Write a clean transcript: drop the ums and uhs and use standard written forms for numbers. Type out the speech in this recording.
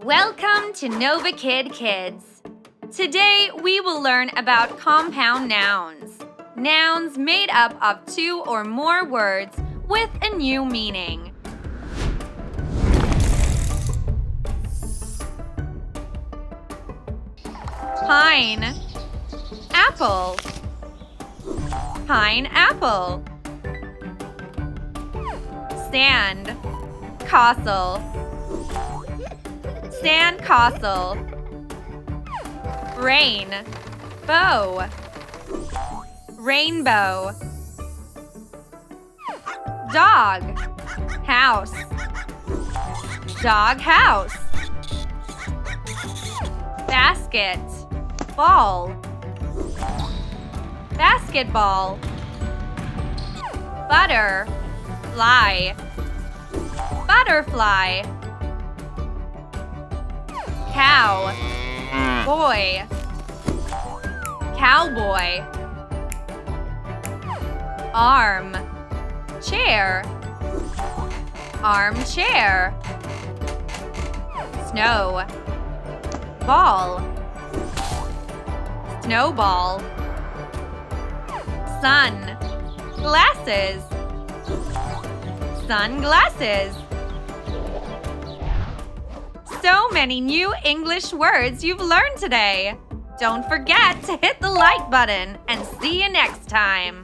Welcome to Novakid Kids. Today we will learn about compound nouns. Nouns made up of two or more words with a new meaning. Pine, apple, pineapple. Sand, castle, sand castle. Rain, bow, rainbow. Dog, house, dog house. Basket, ball, basketball. Butter, fly, butterfly. Cow, boy, cowboy. Arm, chair, armchair. Snow, ball, snowball. Sun, glasses, sunglasses. So many new English words you've learned today. Don't forget to hit the like button and see you next time.